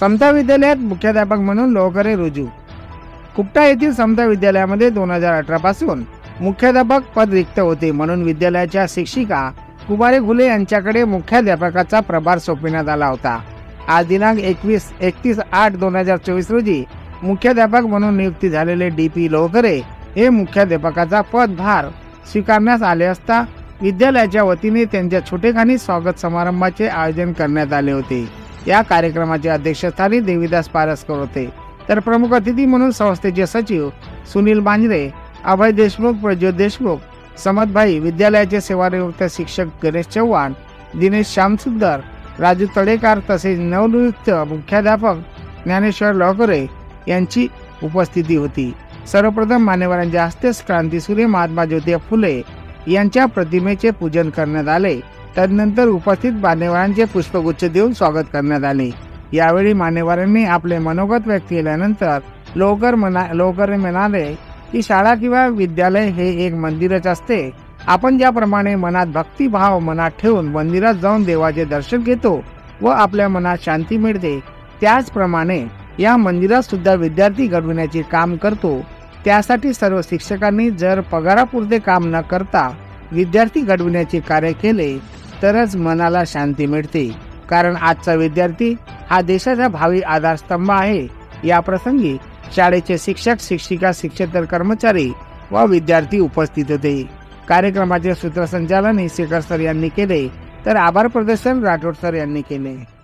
समता विद्यालयात मुख्याध्यापक म्हणून लोहकरे रुजू। कुपटा येथील समता विद्यालयामध्ये 2018 पासून मुख्याध्यापक पद रिक्त होते, म्हणून विद्यालयाच्या शिक्षिका कुमारी घुले यांच्याकडे मुख्याध्यापकाचा प्रभार सोपविण्यात आला होता। आज दिनांक 31/8/2024 रोजी मुख्याध्यापक म्हणून नियुक्ती झालेले डी.पी. लोहकरे हे मुख्याध्यापकाचा पदभार स्वीकारण्यास आले असता विद्यालयाच्या वतीने त्यांच्या छोटेखानी स्वागत समारंभाचे आयोजन करण्यात आले होते। या कार्यक्रमाचे अध्यक्षस्थानी देवीदास पारसकर होते, तर प्रमुख अतिथी म्हणून संस्थेचे सचिव सुनील मांजरे, अभय देशमुख, प्रज्योत देशमुख, समतभाई, विद्यालयाचे सेवानिवृत्त शिक्षक गणेश चव्हाण, दिनेश श्यामसुंदर, राजू तळेकर तसेच नवनियुक्त मुख्याध्यापक ज्ञानेश्वर लोहकरे यांची उपस्थिती होती। सर्वप्रथम मान्यवरांच्या हस्ते क्रांतीसूर्य महात्मा ज्योतिबा फुले यांच्या प्रतिमेचे पूजन करण्यात आले। तदनंतर उपस्थित मान्यवरांचे पुष्पगुच्छ देऊन स्वागत करण्यात आले। यावेळी मान्यवरांनी आपले मनोगत व्यक्त केल्यानंतर लोहकरे म्हणाले की शाळा किंवा विद्यालय हे एक मंदिरच असते। आपण ज्याप्रमाणे मनात भक्तिभाव मनात ठेवून मंदिरात जाऊन देवाचे दर्शन घेतो व आपल्या मनात शांती मिळते, त्याचप्रमाणे या मंदिरात सुद्धा विद्यार्थी घडविण्याचे काम करतो। त्यासाठी सर्व शिक्षकांनी जर पगारापुरते काम न करता विद्यार्थी घडविण्याचे कार्य केले तरच मनाला शांती मिळते, कारण आजचा विद्यार्थी हा देशाचा भावी आधारस्तंभ आहे। या प्रसंगी शाळेचे शिक्षक, शिक्षिका, शिक्षकेतर कर्मचारी व विद्यार्थी उपस्थित होते। कार्यक्रमाचे सूत्रसंचालन इसेकर सर यांनी केले, तर आभार प्रदर्शन राठोड सर यांनी केले।